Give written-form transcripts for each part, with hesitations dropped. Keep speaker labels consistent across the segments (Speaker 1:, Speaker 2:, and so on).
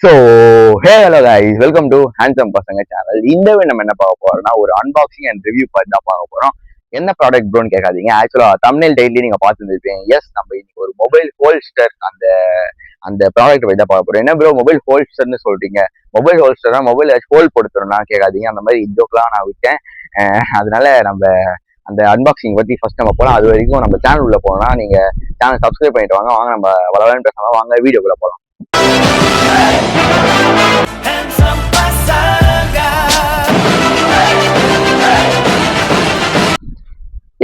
Speaker 1: So hello guys, welcome to handsome பசங்க channel. இந்த நம்ம என்ன பார்க்க போறோம்னா ஒரு அன்பாக்சிங் அண்ட் ரிவ்யூ பார்த்து தான் பார்க்க போறோம். என்ன ப்ராடக்ட் ப்ரோன்னு கேட்காதீங்க. ஆக்சுவலா தம்ப்நெயில் டைட்லி நீங்க பார்த்துருப்பீங்க. எஸ், நம்ம இன்னைக்கு ஒரு மொபைல் ஹோல்ஸ்டர் அந்த அந்த ப்ராடக்ட் பற்றி தான் பார்க்க போறோம். என்ன ப்ரோ மொபைல் ஹோல்ஸ்டர்னு சொல்றீங்க? மொபைல் ஹோல்ஸ்டர்னா மொபைல் ஹோல் போடுத்துறோம்னா கேட்காதீங்க. அந்த மாதிரி ஜோக்லாம் நான் விட்டேன். அதனால நம்ம அந்த அன்பாக்சிங் பத்தி ஃபர்ஸ்ட் நம்ம போகலாம். அது வரைக்கும் நம்ம சேனல் உள்ள போனோம்னா நீங்க சேனல் சப்ஸ்கிரைப் பண்ணிட்டு வாங்க. நம்ம வளவலன்னு பேசாம வாங்க வீடியோக்குள்ள போகலாம்.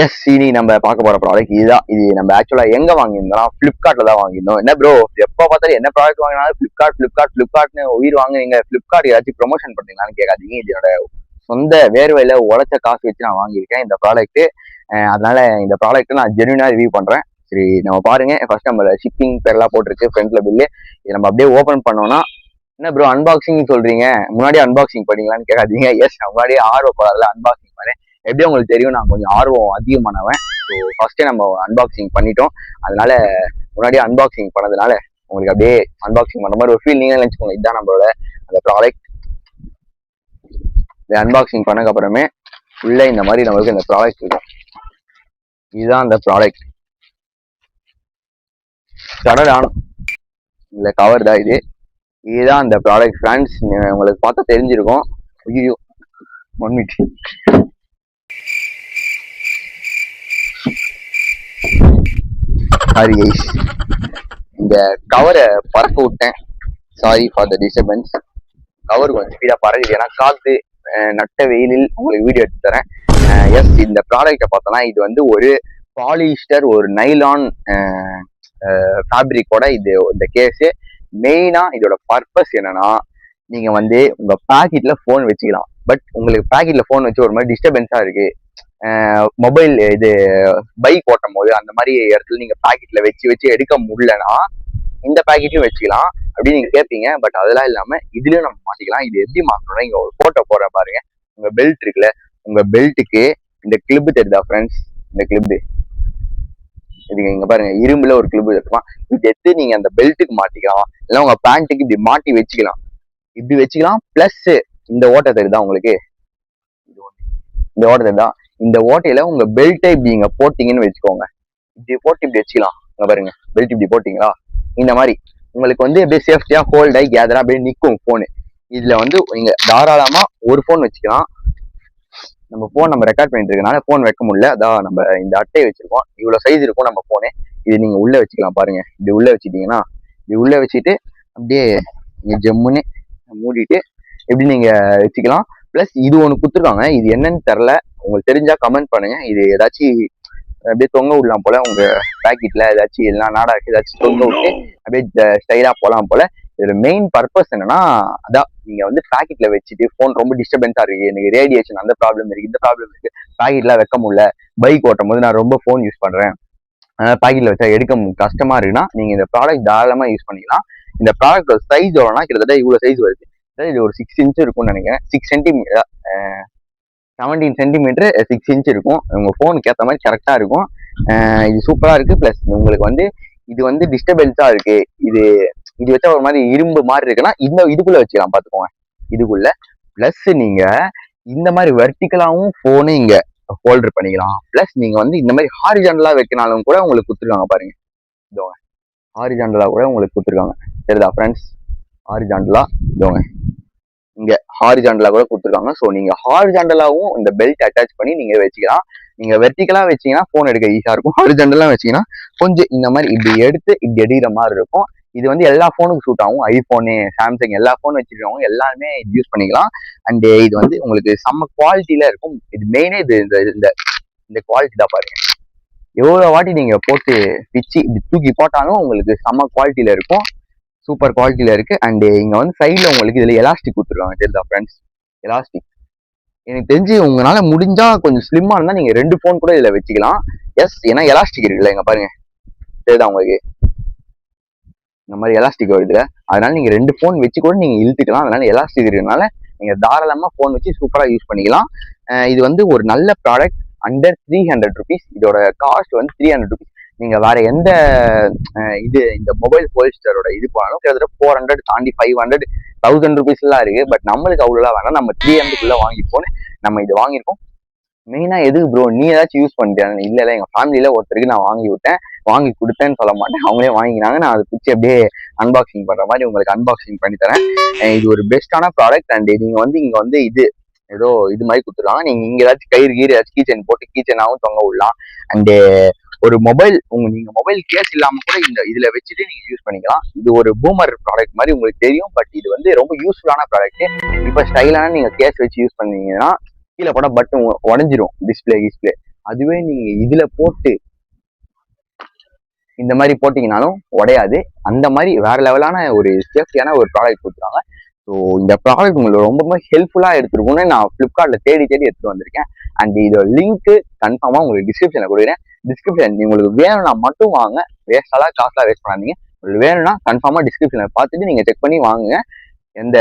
Speaker 1: எஸ், இனி நம்ம பார்க்க போற ப்ராடக்ட் இதுதான். இது நம்ம ஆக்சுவலா எங்க வாங்கியிருந்தோம்? பிளிப்கார்ட்ல தான் வாங்கியிருந்தோம். என்ன ப்ரோ எப்போ பார்த்தாலும் என்ன ப்ராடக்ட் வாங்கினாலும் பிளிப்கார்ட்னு உயிர் வாங்குவீங்க. பிளிப்கார்ட் ஏதாச்சும் ப்ரொமோஷன் பண்ணீங்களான்னு கேட்காதீங்க. இது என்னோட சொந்த வேர்வையில உழைச்ச காசு வச்சு நான் வாங்கியிருக்கேன் இந்த ப்ராடக்ட். அதனால இந்த ப்ராடக்ட் நான் ஜென்யூனா ரிவ்யூ பண்றேன். சரி, நம்ம பாருங்க. ஃபர்ஸ்ட் நம்ம ஷிப்பிங் பேர்லாம் போட்டிருக்கு ஃப்ரண்ட்ல பில்லு. இதை நம்ம அப்படியே ஓபன் பண்ணோம்னா, என்ன ப்ரோ அன்பாக்சிங் சொல்றீங்க, முன்னாடி அன்பாக்சிங் பண்ணீங்களான்னு கேட்காதீங்க. எஸ், முன்னாடியே ஆர்வப்படாதுல அன்பாக்சிங் பண்ணேன். எப்படி உங்களுக்கு தெரியும், நான் கொஞ்சம் ஆர்வம் அதிகமானவன். ஸோ ஃபர்ஸ்டே நம்ம அன்பாக்சிங் பண்ணிட்டோம். அதனால முன்னாடியே அன்பாக்சிங் பண்ணதுனால உங்களுக்கு அப்படியே அன்பாக்சிங் பண்ண மாதிரி ஒரு ஃபீல் நீங்க நினைச்சுக்கோங்க. இதுதான் நம்மளோட அந்த ப்ராடக்ட். இந்த அன்பாக்சிங் பண்ணதுக்கு அப்புறமே உள்ள இந்த மாதிரி நம்மளுக்கு இந்த ப்ராடக்ட் இருக்கும். இதுதான் அந்த ப்ராடக்ட். சடடான் இந்த கவர் தான் இது. இதுதான் அந்த ப்ராடக்ட் ஃப்ரெண்ட்ஸ். உங்களுக்கு பார்த்தா தெரிஞ்சிருக்கும். ஐயோ 1 மினிட். சாரி கைஸ், இந்த கவரை பறக்க விட்டேன். Sorry for the disturbance. Cover கொஞ்சம் ஸ்பீடா பறக்குது. ஏன்னா காத்து நட்ட வெயிலில் உங்களுக்கு வீடியோ எடுத்து தரேன். எஸ், இந்த ப்ராடக்டை பார்த்தோம்னா இது வந்து ஒரு பாலிஸ்டர் ஒரு நைலான் ஃபேப்ரிக்கோட இது இந்த கேஸு. மெயினா இதோட பர்பஸ் என்னன்னா, நீங்க வந்து உங்க பாக்கெட்ல போன் வச்சுக்கலாம். பட் உங்களுக்கு பாக்கெட்ல போன் வச்சு ஒரு மாதிரி டிஸ்டர்பன்ஸா இருக்கு, மொபைல் இது பைக் ஓட்டும் போது அந்த மாதிரி இடத்துல நீங்க பாக்கெட்ல வச்சு எடுக்க முடியலன்னா இந்த பாக்கெட்டையும் வச்சுக்கலாம் அப்படின்னு நீங்க கேட்பீங்க. பட் அதெல்லாம் இல்லாம இதுலயும் நம்ம மாட்டிக்கலாம். இது எப்படி மாற்றணும்னா, இங்க ஒரு போட்டோ போடுற பாருங்க. உங்க பெல்ட் இருக்குல்ல, உங்க பெல்ட்டுக்கு இந்த கிளிப் தெரியுதா ஃப்ரெண்ட்ஸ்? இந்த கிளிப் இதுங்க இங்க பாருங்க, இரும்புல ஒரு கிளிப் இருக்குமா. இது எடுத்து நீங்க அந்த பெல்ட்டுக்கு மாட்டிக்கலாம், இல்லை உங்க பேண்ட்டுக்கு இப்படி மாட்டி வச்சுக்கலாம். இப்படி வச்சுக்கலாம். பிளஸ் இந்த ஓட்டை தெரியுதா உங்களுக்கு? இந்த ஓட்டை தெரியுதா? இந்த ஓட்டையில உங்க பெல்ட்டை இப்படி நீங்க போட்டீங்கன்னு வச்சுக்கோங்க. இப்படி போட்டு இப்படி வச்சுக்கலாம். இங்க பாருங்க, பெல்ட் இப்படி போட்டீங்களா, இந்த மாதிரி உங்களுக்கு வந்து அப்படியே சேஃப்டியா ஹோல்ட் ஆகி கேதரா அப்படியே நிற்கும் போனு. இதுல வந்து நீங்க தாராளமா ஒரு போன் வச்சுக்கலாம். நம்ம போன் நம்ம ரெக்கார்ட் பண்ணிட்டு இருக்கனால போன் வைக்க முடியல. அதான் நம்ம இந்த அட்டையை வச்சிருக்கோம். இவ்வளவு சைஸ் இருக்கும் நம்ம போனு. இது நீங்க உள்ள வச்சுக்கலாம். பாருங்க, இப்படி உள்ள வச்சுட்டீங்கன்னா, இப்படி உள்ள வச்சுட்டு அப்படியே நீங்க ஜம்முன்னு மூடிட்டு எப்படி நீங்க வச்சுக்கலாம். பிளஸ் இது ஒண்ணு குத்துருக்காங்க. இது என்னன்னு தெரியல, உங்களுக்கு தெரிஞ்சா கமெண்ட் பண்ணுங்க. இது ஏதாச்சும் அப்படியே தொங்க விடலாம் போல. உங்க பேக்கெட்ல ஏதாச்சும் எல்லாம் நாடாக்கு ஏதாச்சும் தொங்க விட்டு அப்படியே ஸ்டைலா போலாம் போல. இதோட மெயின் பர்பஸ் என்னன்னா, அதான் நீங்க வந்து பேக்கெட்ல வச்சுட்டு போன் ரொம்ப டிஸ்டர்பன்ஸா இருக்கு, எனக்கு ரேடியேஷன் அந்த ப்ராப்ளம் இருக்கு, இந்த ப்ராப்ளம் இருக்கு, பேக்கெட்லாம் வைக்க முடியல, பைக் ஓட்டும் போது நான் ரொம்ப போன் யூஸ் பண்றேன், அதனால பேக்கெட்ல வச்சா எடுக்க கஷ்டமா இருக்குன்னா நீங்க இந்த ப்ராடக்ட் தாராளமா யூஸ் பண்ணிக்கலாம். இந்த ப்ராடக்டோட சைஸ் எவ்வளோனா கிட்டத்தட்ட இவ்வளவு சைஸ் வருது. இது ஒரு 6 இன்ச் இருக்கும்னு நினைக்கிறேன். 6 சென்டிமீட்டர் 17 சென்டிமீட்டர் 6 இன்ச் இருக்கும். உங்க போனுக்கு ஏற்ற மாதிரி கரெக்டா இருக்கும். இது சூப்பரா இருக்கு. பிளஸ் உங்களுக்கு வந்து இது வந்து டிஸ்டர்பன்ஸா இருக்கு, இது இது வச்சா ஒரு மாதிரி இரும்பு மாதிரி இருக்குன்னா இதுக்குள்ள வச்சுக்கலாம். பாத்துக்கோங்க, இதுக்குள்ள. பிளஸ் நீங்க இந்த மாதிரி வெர்டிகலாவும் போனு இங்க ஹோல்டர் பண்ணிக்கலாம். பிளஸ் நீங்க வந்து இந்த மாதிரி ஹாரிஜான்டலா வைக்கனாலும் கூட உங்களுக்கு கொடுத்துருக்காங்க. பாருங்க, இதோங்க ஹாரிஜான்டலா கூட உங்களுக்கு கொடுத்துருக்காங்க. சரிதா ஃப்ரெண்ட்ஸ்? ஹாரிஜான்டலா இதோங்க இங்க ஹாரிஜான்டலா கூட கொடுத்துருக்காங்க. ஸோ நீங்க ஹாரிஜான்டலாவும் இந்த பெல்ட் அட்டாச் பண்ணி நீங்க வச்சுக்கலாம். நீங்க வெர்டிகலா வச்சீங்கன்னா போன் எடுக்க ஈஸியா இருக்கும். ஹாரிஜான்டலா வச்சீங்கன்னா கொஞ்சம் இந்த மாதிரி இப்படி எடுத்து இப்படி எடுக்கிற மாதிரி இருக்கும். இது வந்து எல்லா போனுக்கும் சூட் ஆகும். ஐபோனு, சாம்சங் எல்லா போன் வச்சிருக்கவங்க எல்லாருமே யூஸ் பண்ணிக்கலாம். அண்ட் இது வந்து உங்களுக்கு செம்ம குவாலிட்டியில இருக்கும். இது மெயினே இது இந்த குவாலிட்டி தான். பாருங்க, எவ்வளவு வாட்டி நீங்க போட்டு பிச்சு இப்படி தூக்கி போட்டாலும் உங்களுக்கு செம்ம குவாலிட்டியில இருக்கும். சூப்பர் குவாலிட்டியில இருக்கு. அண்ட் இங்க வந்து சைட்ல உங்களுக்கு இதுல எலாஸ்டிக் கொடுத்துருக்காங்க. தெரியுதா ஃப்ரெண்ட்ஸ்? எலாஸ்டிக் எனக்கு தெரிஞ்சு உங்களால முடிஞ்சா கொஞ்சம் ஸ்லிம்மா இருந்தா நீங்க 2 போன் கூட இதுல வச்சுக்கலாம். எஸ், ஏன்னா எலாஸ்டிக் இருக்குல்ல, இங்க பாருங்க, தெரியுதா உங்களுக்கு? இந்த மாதிரி எலாஸ்டிக் வருதுல, அதனால நீங்க 2 போன் வச்சு கூட நீங்க இழுத்துக்கலாம். அதனால எலாஸ்டிக் இருக்கிறதுனால நீங்க தாராளமா போன் வச்சு சூப்பரா யூஸ் பண்ணிக்கலாம். இது வந்து ஒரு நல்ல ப்ராடக்ட். Under 300 rupees. இதோட காஸ்ட் வந்து 300 ருபீஸ். நீங்க வேற எந்த இந்த மொபைல் போலிஸ்டரோட இது போனாலும் கிட்டத்தட்ட 400 தாண்டி 500 1000 எல்லாம் இருக்கு. பட் நம்மளுக்கு அவ்வளோலாம் வேணாம், நம்ம 300 வாங்கிப்போன்னு நம்ம இது வாங்கியிருக்கோம். மெயினா எதுக்கு ப்ரோ நீ ஏதாச்சும் யூஸ் பண்ணிட்டேன்? இல்ல எங்க ஃபேமிலியில ஒருத்தருக்கு நான் வாங்கி விட்டேன், வாங்கி கொடுத்தேன்னு சொல்ல மாட்டேன், அவங்களே வாங்கினாங்க. நான் அதை பிடிச்சி அப்படியே அன்பாக்சிங் பண்ற மாதிரி உங்களுக்கு அன்பாக்சிங் பண்ணி தரேன். இது ஒரு பெஸ்டான ப்ராடக்ட். அண்ட் நீங்க இங்க இது ஏதோ இது மாதிரி கொடுத்துருவாங்க. நீங்க இங்க ஏதாச்சும் கயிறு ஏதாச்சும் கீச்சன் போட்டு கீச்சனாவும் தொங்க விடலாம். அண்ட் ஒரு மொபைல் நீங்க மொபைல் கேஸ் இல்லாம கூட இதுல வச்சுட்டு நீங்க யூஸ் பண்ணிக்கலாம். இது ஒரு பூமர் ப்ராடக்ட் மாதிரி உங்களுக்கு தெரியும், பட் இது ரொம்ப யூஸ்ஃபுல்லான ப்ராடக்ட். இப்ப ஸ்டைலான நீங்க கேஸ் வச்சு யூஸ் பண்ணீங்கன்னா கீழே கூட பட்டன் உடஞ்சிரும், டிஸ்பிளே. அதுவே நீங்க இதுல போட்டு இந்த மாதிரி போட்டீங்கன்னாலும் உடையாது. அந்த மாதிரி வேற லெவலான ஒரு சேஃப்டியான ஒரு ப்ராடக்ட் கொடுத்துருக்காங்க. ஸோ இந்த ப்ராடக்ட் உங்களுக்கு ரொம்ப ஹெல்ப்ஃபுல்லா எடுத்துருக்கும்னு நான் பிளிப்கார்ட்ல தேடி எடுத்து வந்திருக்கேன். அண்ட் இதோட லிங்க் கன்ஃபார்மா உங்களுக்கு டிஸ்கிரிப்ஷன்ல கொடுக்குறேன். டிஸ்கிரிப்ஷன் உங்களுக்கு வேணும்னா மட்டும் வாங்க, வேஸ்டாலாம் காசுலாம் வேஸ்ட் பண்ணாதீங்க. உங்களுக்கு வேணும்னா கன்ஃபார்மா டிஸ்கிரிப்ஷனை பார்த்துட்டு நீங்க செக் பண்ணி வாங்குங்க. எந்த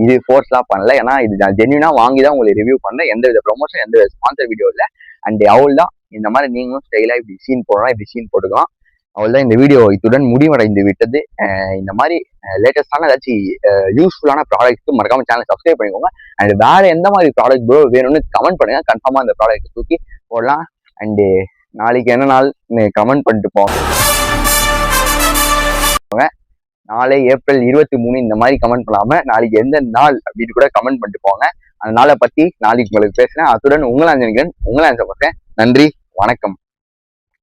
Speaker 1: இது ஃபோர்ஸ்லாம் பண்ணல, ஏன்னா இது நான் ஜென்யூனா வாங்கி தான் உங்களுக்கு ரிவ்யூ பண்ணேன். எந்த வித ப்ரொமோஷன் எந்த வித ஸ்பான்சர் வீடியோ இல்லை. அண்ட் அவள் தான் இந்த மாதிரி நீங்களும் ஸ்டைலா இப்படி சீன் போடலாம், இப்படி சீன் போட்டுக்கலாம். அவள் தான் இந்த வீடியோ இத்துடன் முடிவடைந்து விட்டது. இந்த மாதிரி லேட்டஸ்டான ஏதாச்சும் யூஸ்ஃபுல்லான ப்ராடக்ட்க்கு மறக்காம சேனல் சப்ஸ்கிரைப் பண்ணிக்கோங்க. அண்ட் வேற எந்த மாதிரி ப்ராடக்ட் ப்ரோ வேணும்னு கமெண்ட் பண்ணுங்க, கன்ஃபார்மா அந்த ப்ராடக்ட் தூக்கி போடலாம். அண்டு நாளைக்கு என்ன நாள் கமெண்ட் பண்ணிட்டு போங்க. நாளை ஏப்ரல் 23 இந்த மாதிரி கமெண்ட் பண்ணாம நாளைக்கு எந்த நாள் அப்படின்னு கூட கமெண்ட் பண்ணிட்டு போங்க. அந்த நாளை பத்தி நாளைக்கு உங்களுக்கு பேசுறேன். அத்துடன் உங்களை ஆன்சர் பண்றேன். நன்றி, வணக்கம்.